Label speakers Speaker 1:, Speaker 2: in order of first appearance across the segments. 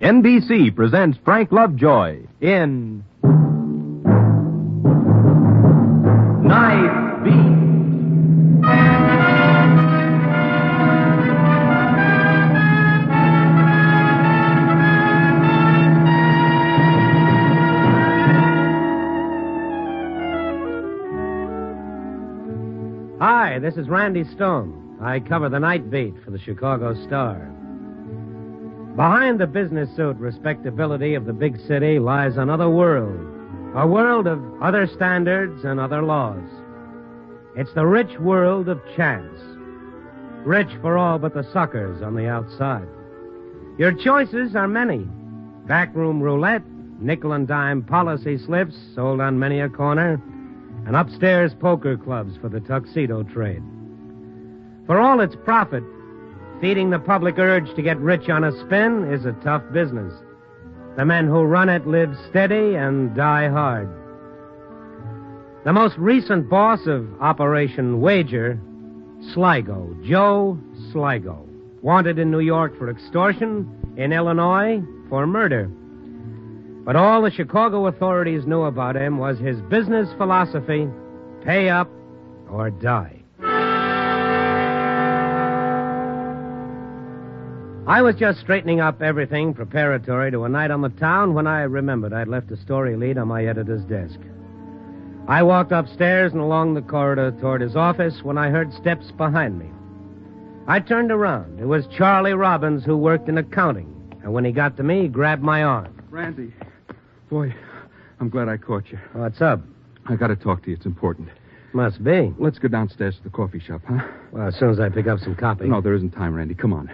Speaker 1: NBC presents Frank Lovejoy in Night Beat.
Speaker 2: Hi, this is Randy Stone. I cover the night beat for the Chicago Star. Behind the business suit respectability of the big city lies another world, a world of other standards and other laws. It's the rich world of chance, rich for all but the suckers on the outside. Your choices are many. Backroom roulette, nickel and dime policy slips sold on many a corner, and upstairs poker clubs for the tuxedo trade. For all its profit, feeding the public urge to get rich on a spin is a tough business. The men who run it live steady and die hard. The most recent boss of Operation Wager, Sligo, Joe Sligo, wanted in New York for extortion, in Illinois for murder. But all the Chicago authorities knew about him was his business philosophy: pay up or die. I was just straightening up everything preparatory to a night on the town when I remembered I'd left a story lead on my editor's desk. I walked upstairs and along the corridor toward his office when I heard steps behind me. I turned around. It was Charlie Robbins, who worked in accounting. And when he got to me, he grabbed my arm.
Speaker 3: Randy, boy, I'm glad I caught you.
Speaker 2: What's up?
Speaker 3: I got to talk to you. It's important.
Speaker 2: Must be.
Speaker 3: Let's go downstairs to the coffee shop, huh?
Speaker 2: Well, as soon as I pick up some copy.
Speaker 3: No, there isn't time, Randy. Come on.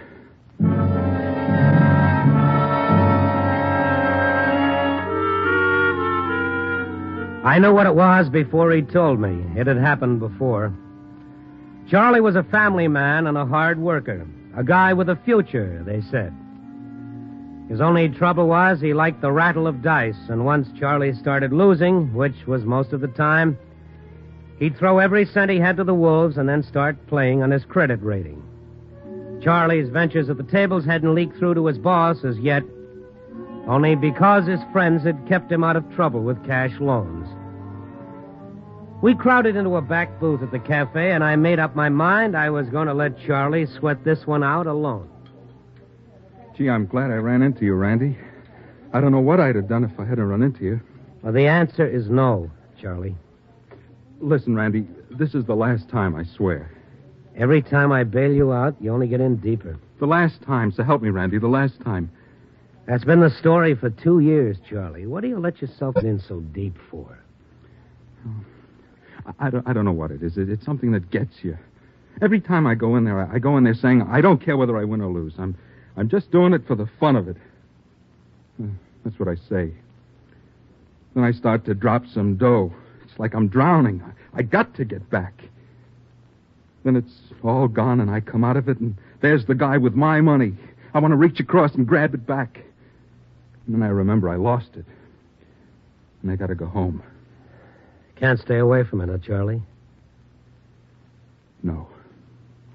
Speaker 2: I knew what it was before he told me. It had happened before. Charlie was a family man and a hard worker. A guy with a future, they said. His only trouble was he liked the rattle of dice, and once Charlie started losing, which was most of the time, he'd throw every cent he had to the wolves and then start playing on his credit rating. Charlie's ventures at the tables hadn't leaked through to his boss as yet, only because his friends had kept him out of trouble with cash loans. We crowded into a back booth at the cafe, and I made up my mind I was going to let Charlie sweat this one out alone.
Speaker 3: Gee, I'm glad I ran into you, Randy. I don't know what I'd have done if I hadn't run into you.
Speaker 2: Well, the answer is no, Charlie.
Speaker 3: Listen, Randy, this is the last time, I swear.
Speaker 2: Every time I bail you out, you only get in deeper.
Speaker 3: The last time, so help me, Randy, the last time.
Speaker 2: That's been the story for 2 years, Charlie. What do you let yourself in so deep for?
Speaker 3: I don't know what it is. It's something that gets you. Every time I go in there saying, I don't care whether I win or lose. I'm just doing it for the fun of it. That's what I say. Then I start to drop some dough. It's like I'm drowning. I got to get back. Then it's all gone, and I come out of it, and there's the guy with my money. I want to reach across and grab it back. And then I remember I lost it. And I got to go home.
Speaker 2: Can't stay away from it, huh, Charlie?
Speaker 3: No.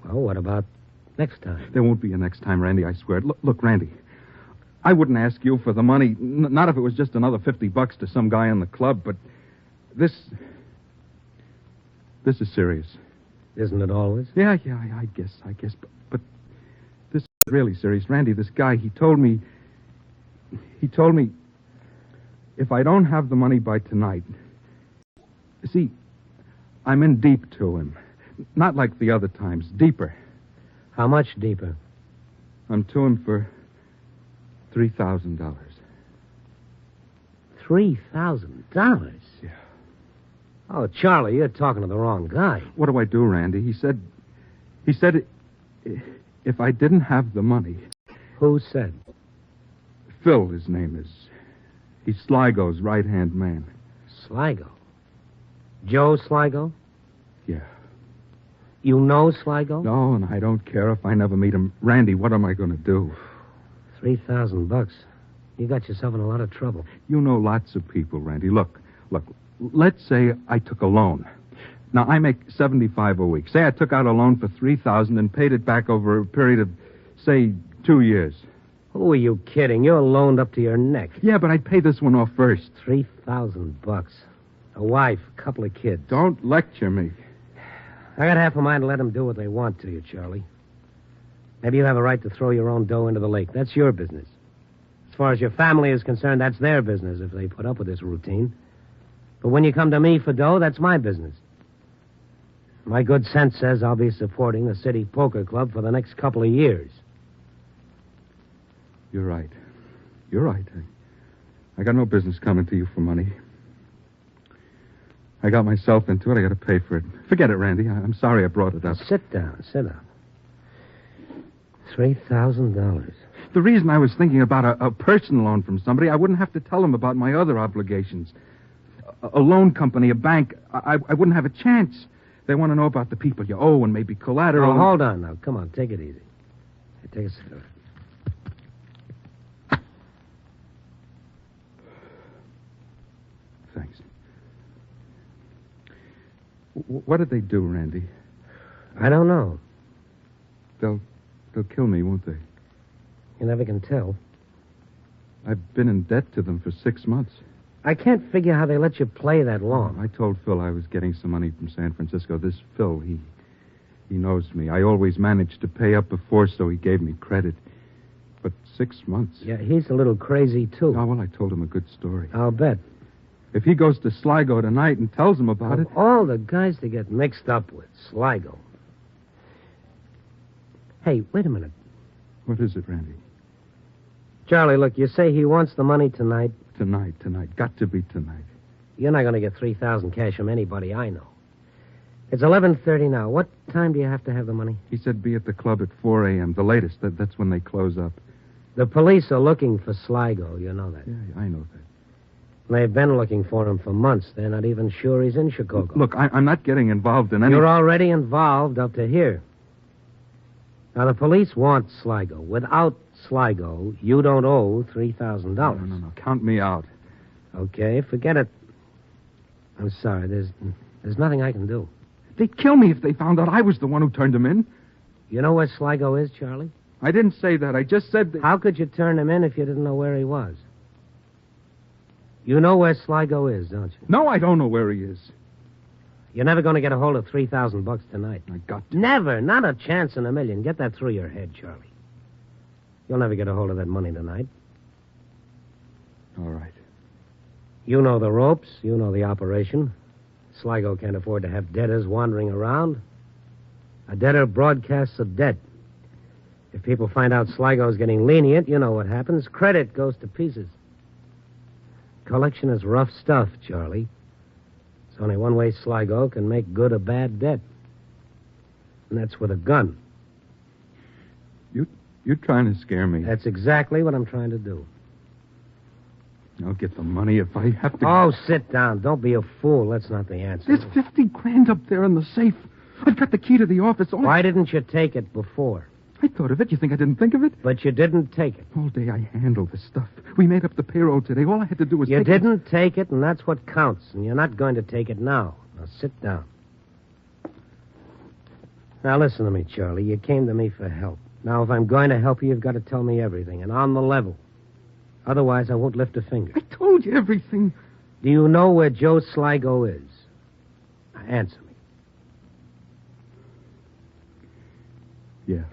Speaker 2: Well, what about next time?
Speaker 3: There won't be a next time, Randy, I swear. Look, Randy, I wouldn't ask you for the money, not if it was just another $50 to some guy in the club, but this is serious.
Speaker 2: Isn't it always?
Speaker 3: Yeah, I guess. But this is really serious. Randy, this guy, he told me, if I don't have the money by tonight, see, I'm in deep to him. Not like the other times, deeper.
Speaker 2: How much deeper?
Speaker 3: I'm to him for $3,000.
Speaker 2: $3,000?
Speaker 3: Yeah.
Speaker 2: Oh, Charlie, you're talking to the wrong guy.
Speaker 3: What do I do, Randy? He said if I didn't have the money...
Speaker 2: Who said?
Speaker 3: Phil, his name is. He's Sligo's right-hand man.
Speaker 2: Sligo? Joe Sligo?
Speaker 3: Yeah.
Speaker 2: You know Sligo?
Speaker 3: No, and I don't care if I never meet him. Randy, what am I going to do?
Speaker 2: $3,000. You got yourself in a lot of trouble.
Speaker 3: You know lots of people, Randy. Look. Let's say I took a loan. Now, I make $75 a week. Say I took out a loan for $3,000 and paid it back over a period of, say, 2 years.
Speaker 2: Who are you kidding? You're loaned up to your neck.
Speaker 3: Yeah, but I'd pay this one off first.
Speaker 2: $3,000. A wife, a couple of kids.
Speaker 3: Don't lecture me.
Speaker 2: I got half a mind to let them do what they want to you, Charlie. Maybe you have a right to throw your own dough into the lake. That's your business. As far as your family is concerned, that's their business if they put up with this routine. But when you come to me for dough, that's my business. My good sense says I'll be supporting the City Poker Club for the next couple of years.
Speaker 3: You're right. You're right. I got no business coming to you for money. I got myself into it. I got to pay for it. Forget it, Randy. I'm sorry I brought it up.
Speaker 2: Sit down. Sit down. $3,000.
Speaker 3: The reason I was thinking about a personal loan from somebody, I wouldn't have to tell them about my other obligations. A loan company, a bank, I wouldn't have a chance. They want to know about the people you owe and maybe collateral.
Speaker 2: Oh, hold on now. Come on, take it easy. Hey, take a cigarette.
Speaker 3: Thanks. What did they do, Randy?
Speaker 2: I don't know.
Speaker 3: They'll kill me, won't they?
Speaker 2: You never can tell.
Speaker 3: I've been in debt to them for 6 months.
Speaker 2: I can't figure how they let you play that long.
Speaker 3: I told Phil I was getting some money from San Francisco. This Phil, he knows me. I always managed to pay up before, so he gave me credit. But 6 months.
Speaker 2: Yeah, he's a little crazy, too.
Speaker 3: Oh, well, I told him a good story.
Speaker 2: I'll bet.
Speaker 3: If he goes to Sligo tonight and tells him about it...
Speaker 2: All the guys to get mixed up with, Sligo. Hey, wait a minute.
Speaker 3: What is it, Randy?
Speaker 2: Charlie, look, you say he wants the money tonight.
Speaker 3: Tonight. Got to be tonight.
Speaker 2: You're not going to get $3,000 cash from anybody I know. It's 11:30 now. What time do you have to have the money?
Speaker 3: He said be at the club at 4 a.m., the latest. That's when they close up.
Speaker 2: The police are looking for Sligo. You know that.
Speaker 3: Yeah, I know that.
Speaker 2: They've been looking for him for months. They're not even sure he's in Chicago.
Speaker 3: Look, I'm not getting involved in any...
Speaker 2: You're already involved up to here. Now, the police want Sligo. Without Sligo, you don't owe $3,000.
Speaker 3: No. Count me out.
Speaker 2: Okay, forget it. I'm sorry. There's nothing I can do.
Speaker 3: They'd kill me if they found out I was the one who turned him in.
Speaker 2: You know where Sligo is, Charlie?
Speaker 3: I didn't say that. I just said that...
Speaker 2: How could you turn him in if you didn't know where he was? You know where Sligo is, don't you?
Speaker 3: No, I don't know where he is.
Speaker 2: You're never going to get a hold of $3,000 tonight.
Speaker 3: I got to.
Speaker 2: Never. Not a chance in a million. Get that through your head, Charlie. You'll never get a hold of that money tonight.
Speaker 3: All right.
Speaker 2: You know the ropes. You know the operation. Sligo can't afford to have debtors wandering around. A debtor broadcasts a debt. If people find out Sligo's getting lenient, you know what happens. Credit goes to pieces. Collection is rough stuff, Charlie. It's only one way Sligo can make good a bad debt. And that's with a gun.
Speaker 3: You're trying to scare me.
Speaker 2: That's exactly what I'm trying to do.
Speaker 3: I'll get the money if I have to...
Speaker 2: Oh, sit down. Don't be a fool. That's not the answer.
Speaker 3: There's $50,000 up there in the safe. I've got the key to the office.
Speaker 2: Why didn't you take it before?
Speaker 3: I thought of it. You think I didn't think of it?
Speaker 2: But you didn't take it.
Speaker 3: All day I handled this stuff. We made up the payroll today. All I had to do was
Speaker 2: You didn't take it, and that's what counts. And you're not going to take it now. Now, sit down. Now, listen to me, Charlie. You came to me for help. Now, if I'm going to help you, you've got to tell me everything, and on the level. Otherwise, I won't lift a finger.
Speaker 3: I told you everything.
Speaker 2: Do you know where Joe Sligo is? Now, answer me.
Speaker 3: Yeah.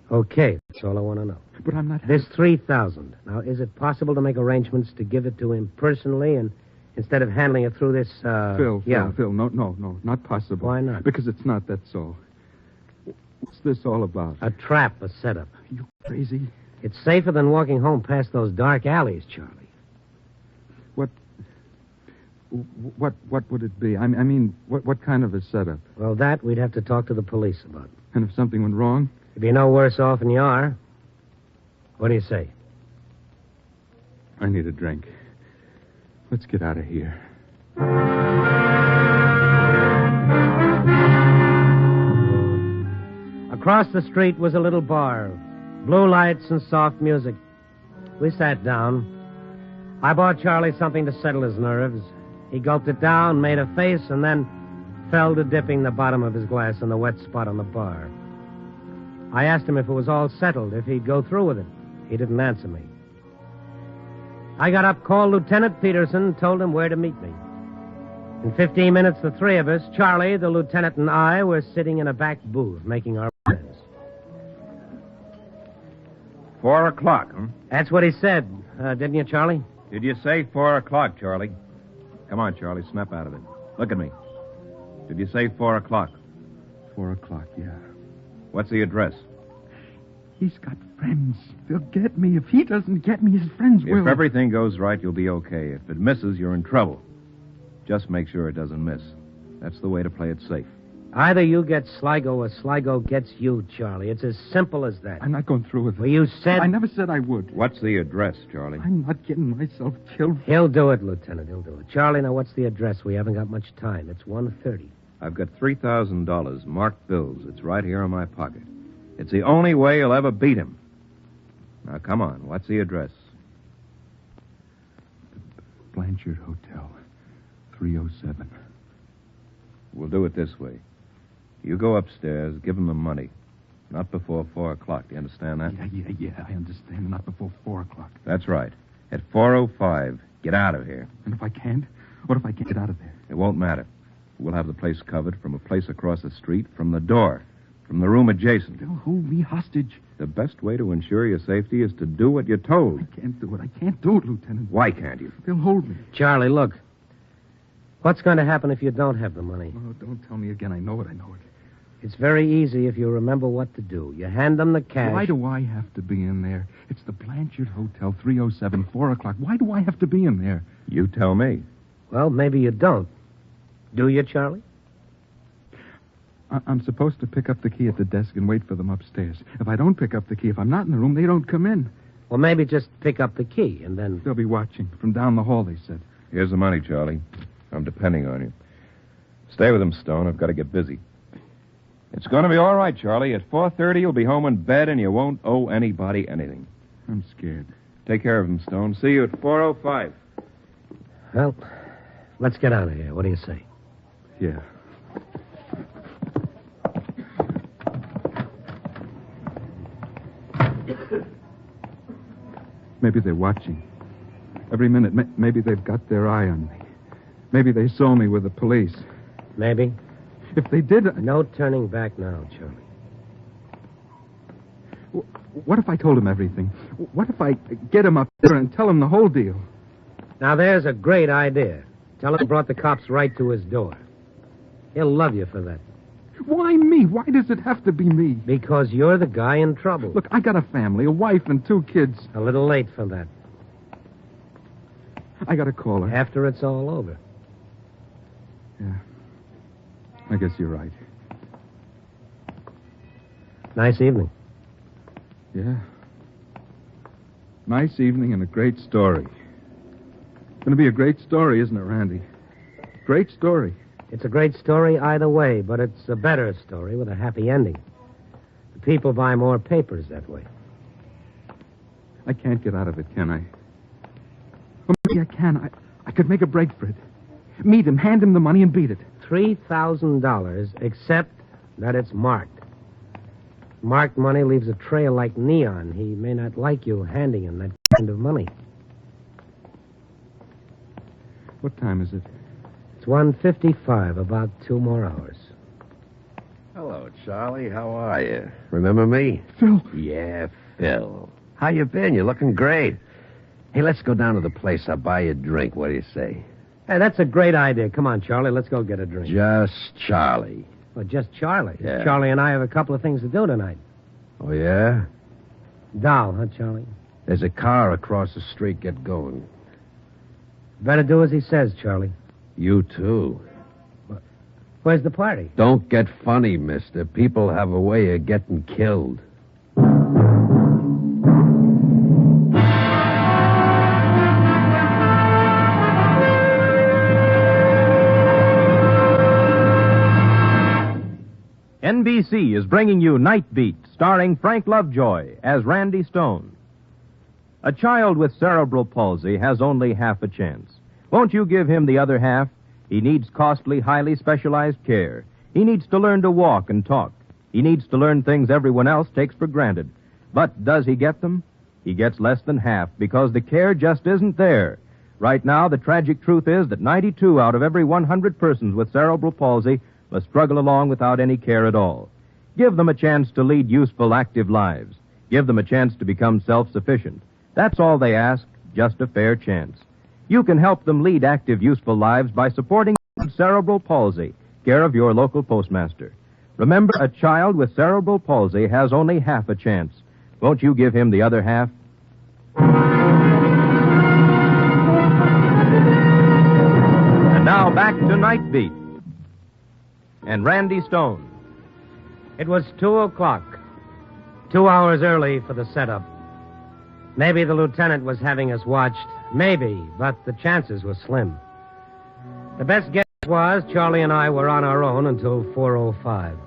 Speaker 2: Okay, that's all I want to know.
Speaker 3: But I'm not...
Speaker 2: This $3,000. Now, is it possible to make arrangements to give it to him personally and instead of handling it through this,
Speaker 3: Phil, no, not possible.
Speaker 2: Why not?
Speaker 3: Because it's not, that's all. What's this all about?
Speaker 2: A trap, a setup.
Speaker 3: Are you crazy?
Speaker 2: It's safer than walking home past those dark alleys, Charlie.
Speaker 3: What would it be? I mean, what kind of a setup?
Speaker 2: Well, that we'd have to talk to the police about.
Speaker 3: And if something went wrong?
Speaker 2: You'd be no worse off than you are. What do you say?
Speaker 3: I need a drink. Let's get out of here.
Speaker 2: Across the street was a little bar. Blue lights and soft music. We sat down. I bought Charlie something to settle his nerves. He gulped it down, made a face, and then fell to dipping the bottom of his glass in the wet spot on the bar. I asked him if it was all settled, if he'd go through with it. He didn't answer me. I got up, called Lieutenant Peterson, told him where to meet me. In 15 minutes, the three of us, Charlie, the lieutenant, and I, were sitting in a back booth making our plans.
Speaker 1: 4 o'clock, huh?
Speaker 2: That's what he said, didn't you, Charlie?
Speaker 1: Did you say 4 o'clock, Charlie? Come on, Charlie, snap out of it. Look at me. Did you say 4 o'clock?
Speaker 3: 4 o'clock, yeah.
Speaker 1: What's the address?
Speaker 3: He's got friends. They'll get me. If he doesn't get me, his friends will.
Speaker 1: If everything goes right, you'll be okay. If it misses, you're in trouble. Just make sure it doesn't miss. That's the way to play it safe.
Speaker 2: Either you get Sligo or Sligo gets you, Charlie. It's as simple as that.
Speaker 3: I'm not going through with it.
Speaker 2: Well, you said...
Speaker 3: I never said I would.
Speaker 1: What's the address, Charlie?
Speaker 3: I'm not getting myself killed.
Speaker 2: He'll do it, Lieutenant. He'll do it. Charlie, now what's the address? We haven't got much time. It's 1:30.
Speaker 1: I've got $3,000, marked bills. It's right here in my pocket. It's the only way you'll ever beat him. Now, come on. What's the address?
Speaker 3: Blanchard Hotel, 307.
Speaker 1: We'll do it this way. You go upstairs, give him the money. Not before 4 o'clock. Do you understand that?
Speaker 3: Yeah, I understand. Not before 4 o'clock.
Speaker 1: That's right. At 4:05, get out of here.
Speaker 3: And if I can't? What if I can't get out of there?
Speaker 1: It won't matter. We'll have the place covered from a place across the street, from the door, from the room adjacent.
Speaker 3: They'll hold me hostage.
Speaker 1: The best way to ensure your safety is to do what you're told.
Speaker 3: I can't do it. I can't do it, Lieutenant.
Speaker 1: Why can't you?
Speaker 3: They'll hold me.
Speaker 2: Charlie, look. What's going to happen if you don't have the money?
Speaker 3: Oh, don't tell me again. I know it.
Speaker 2: It's very easy if you remember what to do. You hand them the cash.
Speaker 3: Why do I have to be in there? It's the Blanchard Hotel, 307, 4 o'clock. Why do I have to be in there?
Speaker 1: You tell me.
Speaker 2: Well, maybe you don't. Do you, Charlie?
Speaker 3: I'm supposed to pick up the key at the desk and wait for them upstairs. If I don't pick up the key, if I'm not in the room, they don't come in.
Speaker 2: Well, maybe just pick up the key and then...
Speaker 3: They'll be watching from down the hall, they said.
Speaker 1: Here's the money, Charlie. I'm depending on you. Stay with him, Stone. I've got to get busy. It's going to be all right, Charlie. At 4:30, you'll be home in bed, and you won't owe anybody anything.
Speaker 3: I'm scared.
Speaker 1: Take care of him, Stone. See you at 4:05.
Speaker 2: Well, let's get out of here. What do you say?
Speaker 3: Yeah. Maybe they're watching. Every minute, maybe they've got their eye on me. Maybe they saw me with the police.
Speaker 2: Maybe.
Speaker 3: If they did...
Speaker 2: No turning back now, Charlie.
Speaker 3: What if I told him everything? What if I get him up there and tell him the whole deal?
Speaker 2: Now, there's a great idea. Tell him I brought the cops right to his door. He'll love you for that.
Speaker 3: Why me? Why does it have to be me?
Speaker 2: Because you're the guy in trouble.
Speaker 3: Look, I got a family, a wife and 2 kids.
Speaker 2: A little late for that.
Speaker 3: I got to call her.
Speaker 2: After it's all over.
Speaker 3: Yeah. I guess you're right.
Speaker 2: Nice evening.
Speaker 3: Yeah. Nice evening and a great story. Going to be a great story, isn't it, Randy? Great story.
Speaker 2: It's a great story either way, but it's a better story with a happy ending. The people buy more papers that way.
Speaker 3: I can't get out of it, can I? Or maybe I can. I could make a break for it. Meet him, hand him the money, and beat it.
Speaker 2: $3,000, except that it's marked. Marked money leaves a trail like neon. He may not like you handing him that kind of money.
Speaker 3: What time is it?
Speaker 2: It's 1:55, about 2 more hours.
Speaker 4: Hello, Charlie. How are you? Remember me?
Speaker 3: Phil.
Speaker 4: Yeah, Phil. How you been? You're looking great. Hey, let's go down to the place. I'll buy you a drink. What do you say?
Speaker 2: Hey, that's a great idea. Come on, Charlie. Let's go get a drink.
Speaker 4: Just Charlie.
Speaker 2: Well, just Charlie.
Speaker 4: Yeah.
Speaker 2: Charlie and I have a couple of things to do tonight.
Speaker 4: Oh, yeah?
Speaker 2: Doll, huh, Charlie?
Speaker 4: There's a car across the street. Get going.
Speaker 2: Better do as he says, Charlie.
Speaker 4: You, too.
Speaker 2: Where's the party?
Speaker 4: Don't get funny, mister. People have a way of getting killed.
Speaker 1: NBC is bringing you Night Beat, starring Frank Lovejoy as Randy Stone. A child with cerebral palsy has only half a chance. Won't you give him the other half? He needs costly, highly specialized care. He needs to learn to walk and talk. He needs to learn things everyone else takes for granted. But does he get them? He gets less than half because the care just isn't there. Right now, the tragic truth is that 92 out of every 100 persons with cerebral palsy must struggle along without any care at all. Give them a chance to lead useful, active lives. Give them a chance to become self-sufficient. That's all they ask, just a fair chance. You can help them lead active, useful lives by supporting cerebral palsy, care of your local postmaster. Remember, a child with cerebral palsy has only half a chance. Won't you give him the other half? And now back to Night Beat and Randy Stone.
Speaker 2: It was 2 o'clock. 2 hours early for the setup. Maybe the lieutenant was having us watched. Maybe, but the chances were slim. The best guess was Charlie and I were on our own until 4:05.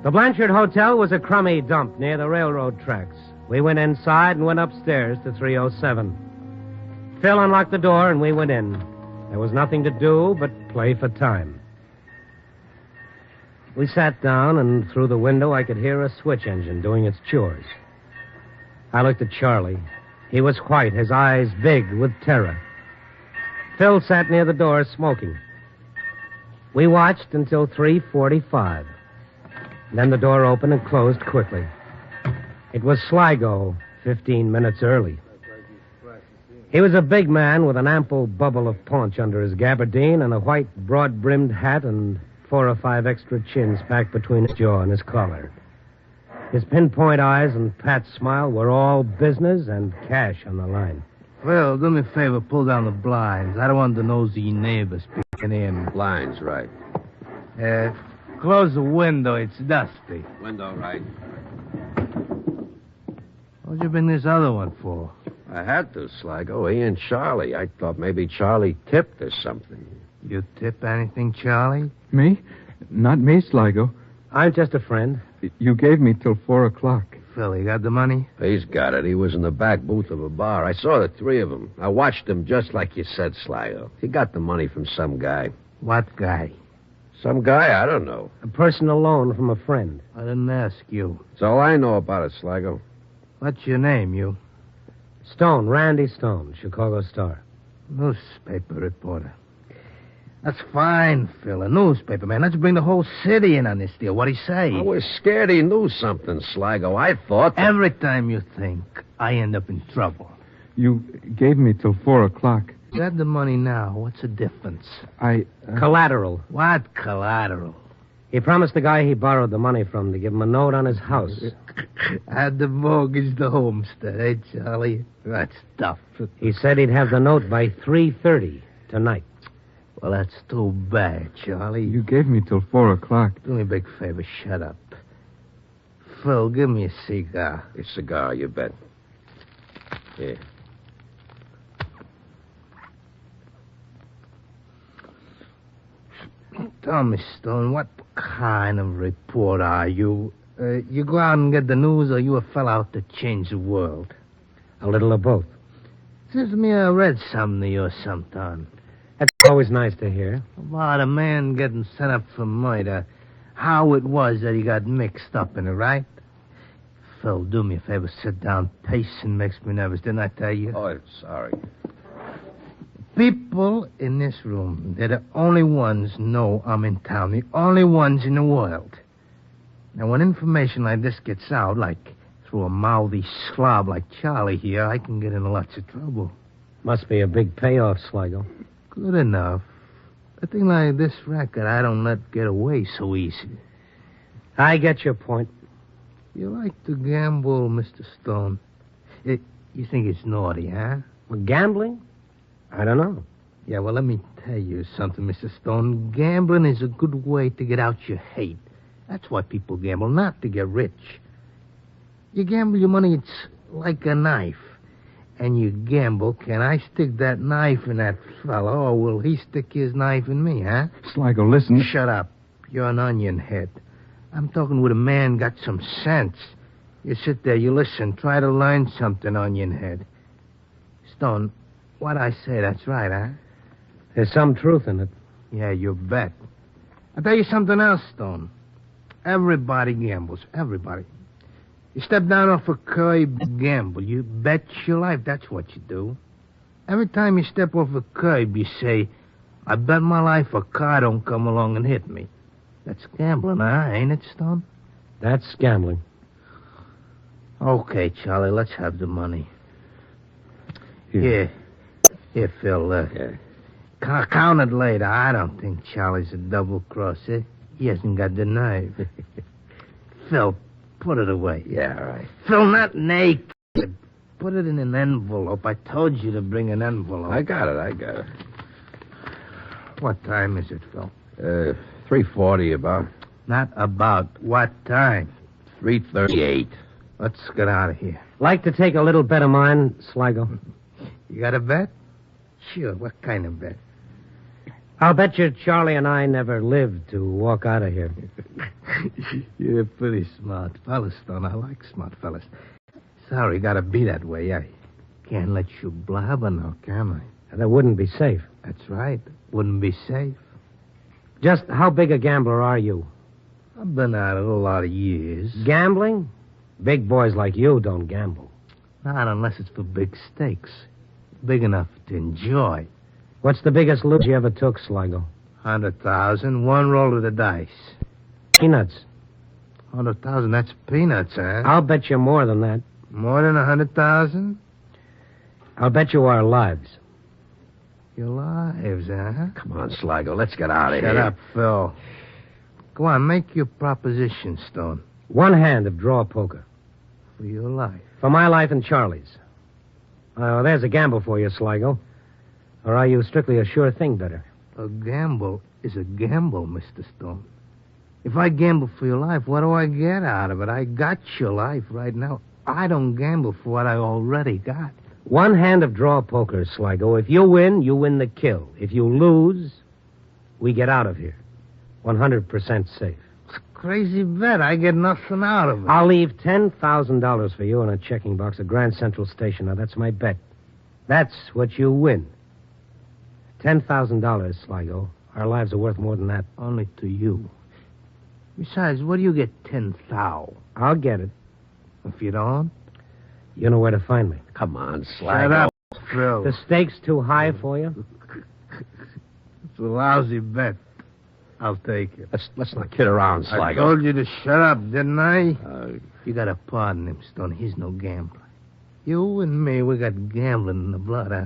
Speaker 2: The Blanchard Hotel was a crummy dump near the railroad tracks. We went inside and went upstairs to 307. Phil unlocked the door and we went in. There was nothing to do but play for time. We sat down, and through the window I could hear a switch engine doing its chores. I looked at Charlie. He was white, his eyes big with terror. Phil sat near the door smoking. We watched until 3:45. Then the door opened and closed quickly. It was Sligo, 15 minutes early. He was a big man with an ample bubble of paunch under his gabardine and a white, broad-brimmed hat and 4 or 5 extra chins packed between his jaw and his collar. His pinpoint eyes and pat smile were all business and cash on the line.
Speaker 5: Phil, do me a favor, pull down the blinds. I don't want the nosy neighbors peeking in.
Speaker 4: Blinds, right.
Speaker 5: Close the window, it's dusty.
Speaker 4: Window, right.
Speaker 5: What'd you bring this other one for?
Speaker 4: I had to, Sligo. He and Charlie. I thought maybe Charlie tipped or something.
Speaker 5: You tip anything, Charlie?
Speaker 3: Me? Not me, Sligo.
Speaker 2: I'm just a friend.
Speaker 3: You gave me till 4 o'clock.
Speaker 5: Phil, you got the money?
Speaker 4: He's got it. He was in the back booth of a bar. I saw the 3 of them. I watched them just like you said, Sligo. He got the money from some guy.
Speaker 5: What guy?
Speaker 4: Some guy? I don't know.
Speaker 2: A personal loan from a friend.
Speaker 5: I didn't ask you.
Speaker 4: That's all I know about it, Sligo.
Speaker 5: What's your name, you?
Speaker 2: Stone, Randy Stone, Chicago Star.
Speaker 5: Newspaper reporter. That's fine, Phil. A newspaper, man. Let's bring the whole city in on this deal. What'd he say?
Speaker 4: I was scared he knew something, Sligo. I thought...
Speaker 5: Every time you think, I end up in trouble.
Speaker 3: You gave me till 4 o'clock.
Speaker 5: You have the money now. What's the difference?
Speaker 2: Collateral.
Speaker 5: What collateral?
Speaker 2: He promised the guy he borrowed the money from to give him a note on his house.
Speaker 5: I had to mortgage the homestead, eh, Charlie? That's tough.
Speaker 2: He said he'd have the note by 3:30 tonight.
Speaker 5: Well, that's too bad, Charlie.
Speaker 3: You gave me till 4 o'clock.
Speaker 5: Do me a big favor. Shut up. Phil, give me a cigar.
Speaker 4: A cigar, you bet. Here.
Speaker 5: Tell me, Stone, what kind of reporter are you? You go out and get the news, or you a fella out to change the world?
Speaker 2: A little of both.
Speaker 5: Seems to me I read something of yours sometime.
Speaker 2: That's always nice to hear.
Speaker 5: About a man getting sent up for murder. How it was that he got mixed up in it, right? Phil, do me a favor, sit down. Pacing makes me nervous, didn't I tell you?
Speaker 4: Oh, sorry.
Speaker 5: People in this room, they're the only ones know I'm in town. The only ones in the world. Now, when information like this gets out, like through a mouthy slob like Charlie here, I can get into lots of trouble.
Speaker 2: Must be a big payoff, Sligo.
Speaker 5: Good enough. A thing like this record, I don't let get away so easy.
Speaker 2: I get your point.
Speaker 5: You like to gamble, Mr. Stone. You think it's naughty, huh?
Speaker 2: Well, gambling? I don't know.
Speaker 5: Yeah, well, let me tell you something, Mr. Stone. Gambling is a good way to get out your hate. That's why people gamble, not to get rich. You gamble your money, it's like a knife. And you gamble, can I stick that knife in that fellow, or will he stick his knife in me, huh?
Speaker 3: Sligo, listen.
Speaker 5: Shut up. You're an onion head. I'm talking with a man got some sense. You sit there, you listen, try to learn something, onion head. Stone, what I say, that's right, huh?
Speaker 2: There's some truth in it.
Speaker 5: Yeah, you bet. I'll tell you something else, Stone. Everybody gambles. Everybody. You step down off a curb, gamble. You bet your life, that's what you do. Every time you step off a curb, you say, I bet my life a car don't come along and hit me. That's gambling, huh? Ain't it, Stone?
Speaker 2: That's gambling.
Speaker 5: Okay, Charlie, let's have the money. Here, Phil. Count it later. I don't think Charlie's a double-crosser. He hasn't got the nerve. Phil, put it away.
Speaker 4: Yeah, all right.
Speaker 5: Phil, not naked. Put it in an envelope. I told you to bring an envelope.
Speaker 4: I got it.
Speaker 5: What time is it, Phil?
Speaker 4: 3:40 about.
Speaker 5: Not about. What time?
Speaker 4: 3:38.
Speaker 5: Let's get out of here.
Speaker 2: Like to take a little bet of mine, Sligo?
Speaker 5: You got a bet? Sure. What kind of bet?
Speaker 2: I'll bet you Charlie and I never lived to walk out of here.
Speaker 5: You're a pretty smart fella, Stone. I like smart fellas. Sorry, gotta be that way. I can't let you blabber now, can I?
Speaker 2: That wouldn't be safe.
Speaker 5: That's right. Wouldn't be safe.
Speaker 2: Just how big a gambler are you?
Speaker 5: I've been at it a lot of years.
Speaker 2: Gambling? Big boys like you don't gamble.
Speaker 5: Not unless it's for big stakes. Big enough to enjoy.
Speaker 2: What's the biggest loot you ever took, Sligo?
Speaker 5: 100,000, one roll of the dice.
Speaker 2: Peanuts.
Speaker 5: 100,000, that's peanuts, huh?
Speaker 2: I'll bet you more than that.
Speaker 5: More than 100,000?
Speaker 2: I'll bet you our lives.
Speaker 5: Your lives, huh?
Speaker 4: Come on, Sligo, let's get out of here.
Speaker 5: Shut up, Phil. Go on, make your proposition, Stone.
Speaker 2: One hand of draw poker.
Speaker 5: For your life.
Speaker 2: For my life and Charlie's. Oh, there's a gamble for you, Sligo. Or are you strictly a sure thing better?
Speaker 5: A gamble is a gamble, Mr. Stone. If I gamble for your life, what do I get out of it? I got your life right now. I don't gamble for what I already got.
Speaker 2: One hand of draw poker, Sligo. If you win the kill. If you lose, we get out of here. 100% safe.
Speaker 5: It's a crazy bet. I get nothing out of it.
Speaker 2: I'll leave $10,000 for you in a checking box at Grand Central Station. Now, that's my bet. That's what you win. $10,000, Sligo. Our lives are worth more than that.
Speaker 5: Only to you. Besides, what do you get 10,000?
Speaker 2: I'll get it.
Speaker 5: If you don't?
Speaker 2: You know where to find me.
Speaker 4: Come on, Sligo.
Speaker 5: Shut up, Phil.
Speaker 2: The stakes too high for you?
Speaker 5: It's a lousy bet. I'll take it.
Speaker 4: Let's not kid around, Sligo.
Speaker 5: I told you to shut up, didn't I? You gotta pardon him, Stone. He's no gambler. You and me, we got gambling in the blood, huh?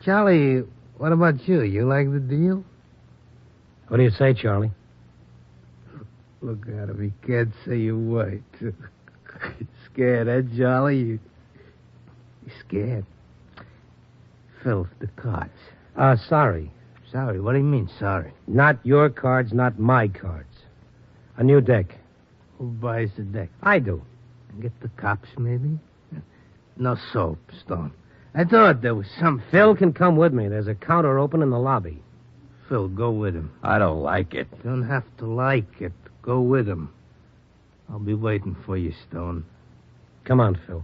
Speaker 5: Charlie, what about you? You like the deal?
Speaker 2: What do you say, Charlie?
Speaker 5: Look at him. He can't say a word. Scared, eh, Charlie? You scared? Phil, the cards.
Speaker 2: Sorry.
Speaker 5: Sorry? What do you mean, sorry?
Speaker 2: Not your cards, not my cards. A new deck.
Speaker 5: Who buys the deck?
Speaker 2: I do.
Speaker 5: Get the cops, maybe? No soap, Stone. I thought there was some...
Speaker 2: Phil can come with me. There's a counter open in the lobby.
Speaker 5: Phil, go with him.
Speaker 4: I don't like it.
Speaker 5: Don't have to like it. Go with him. I'll be waiting for you, Stone.
Speaker 2: Come on, Phil.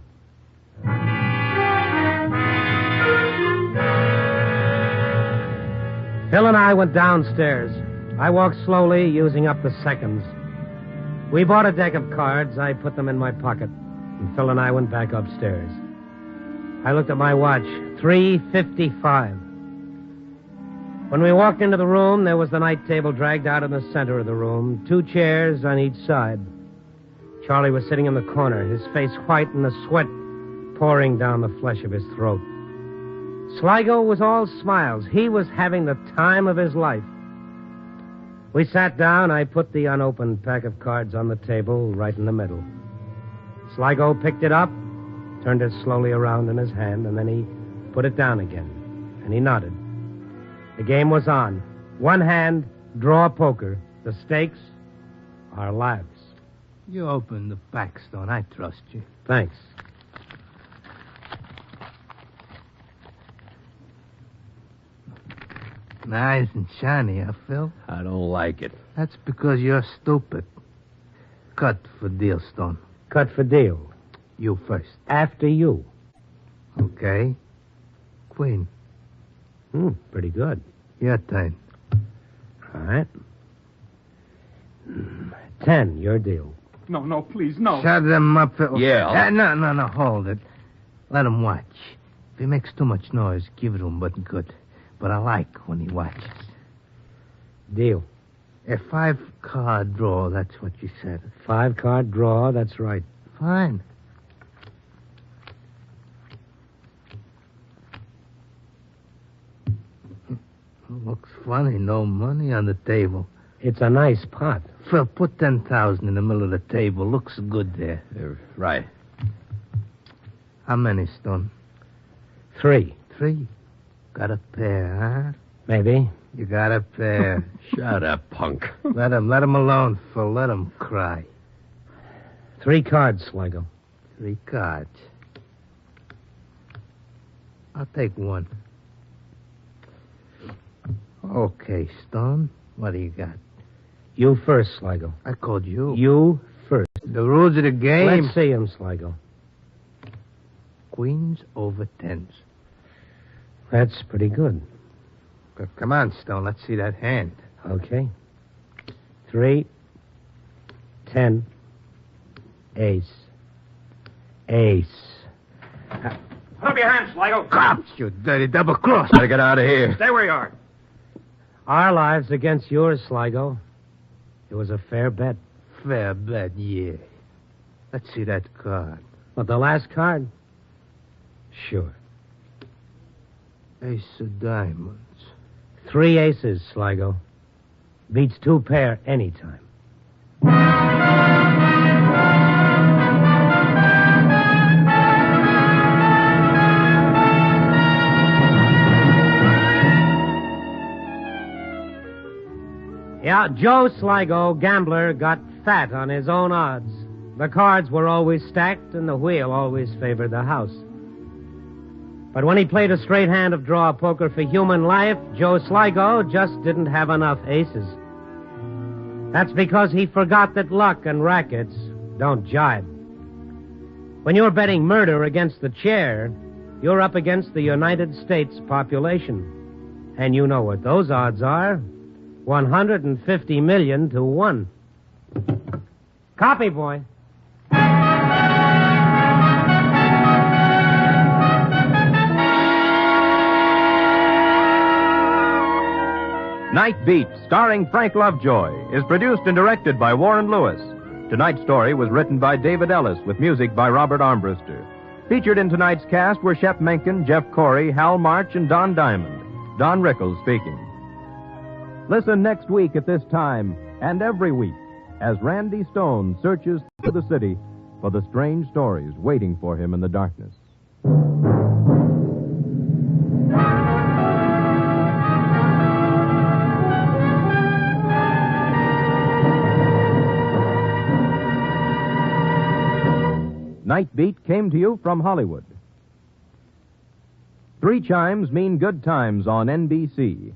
Speaker 2: Phil and I went downstairs. I walked slowly, using up the seconds. We bought a deck of cards. I put them in my pocket. And Phil and I went back upstairs. I looked at my watch. 3:55. When we walked into the room, there was the night table dragged out in the center of the room, 2 chairs on each side. Charlie was sitting in the corner, his face white and the sweat pouring down the flesh of his throat. Sligo was all smiles. He was having the time of his life. We sat down. I put the unopened pack of cards on the table right in the middle. Sligo picked it up, turned it slowly around in his hand, and then he put it down again. And he nodded. The game was on. One hand, draw poker. The stakes, our lives.
Speaker 5: You open the pack, Stone. I trust you.
Speaker 2: Thanks.
Speaker 5: Nice and shiny, huh, Phil?
Speaker 4: I don't like it.
Speaker 5: That's because you're stupid. Cut for deal, Stone.
Speaker 2: Cut for deal.
Speaker 5: You first.
Speaker 2: After you.
Speaker 5: Okay. Queen.
Speaker 2: Pretty good.
Speaker 5: Your turn.
Speaker 2: All right. 10, your deal.
Speaker 3: No, please, no.
Speaker 5: Shut him up.
Speaker 4: Yeah.
Speaker 5: No, hold it. Let him watch. If he makes too much noise, give it to him, but good. But I like when he watches.
Speaker 2: Deal.
Speaker 5: A 5-card draw, that's what you said.
Speaker 2: 5-card draw, that's right.
Speaker 5: Fine. Looks funny, no money on the table.
Speaker 2: It's a nice pot.
Speaker 5: Phil, put 10,000 in the middle of the table. Looks good there.
Speaker 1: Right.
Speaker 5: How many, Stone?
Speaker 2: 3.
Speaker 5: 3? Got a pair, huh?
Speaker 2: Maybe.
Speaker 5: You got a pair.
Speaker 4: Shut up, punk.
Speaker 5: Let him alone, Phil. Let him cry.
Speaker 2: 3 cards, Sligo.
Speaker 5: 3 cards. I'll take 1. Okay, Stone. What do you got?
Speaker 2: You first, Sligo.
Speaker 5: I called you.
Speaker 2: You first.
Speaker 5: The rules of the game.
Speaker 2: Let's see him, Sligo.
Speaker 5: Queens over 10s.
Speaker 2: That's pretty good.
Speaker 5: Come on, Stone. Let's see that hand.
Speaker 2: Okay. 3, 10, ace. Ace.
Speaker 6: Put up your hands, Sligo.
Speaker 5: Cops, you dirty double-cross.
Speaker 4: Gotta get out of here.
Speaker 6: Stay where you are.
Speaker 2: Our lives against yours, Sligo. It was a fair bet.
Speaker 5: Fair bet, yeah. Let's see that card.
Speaker 2: But the last card? Sure.
Speaker 5: Ace of diamonds.
Speaker 2: 3 aces, Sligo. Beats 2 pair anytime. Yeah, Joe Sligo, gambler, got fat on his own odds. The cards were always stacked, and the wheel always favored the house. But when he played a straight hand of draw poker for human life, Joe Sligo just didn't have enough aces. That's because he forgot that luck and rackets don't jibe. When you're betting murder against the chair, you're up against the United States population. And you know what those odds are. 150 million to 1. Copy, boy.
Speaker 1: Night Beat, starring Frank Lovejoy, is produced and directed by Warren Lewis. Tonight's story was written by David Ellis with music by Robert Armbruster. Featured in tonight's cast were Shep Menken, Jeff Corey, Hal March, and Don Diamond. Don Rickles speaking. Listen next week at this time and every week as Randy Stone searches through the city for the strange stories waiting for him in the darkness. Night Beat came to you from Hollywood. 3 chimes mean good times on NBC.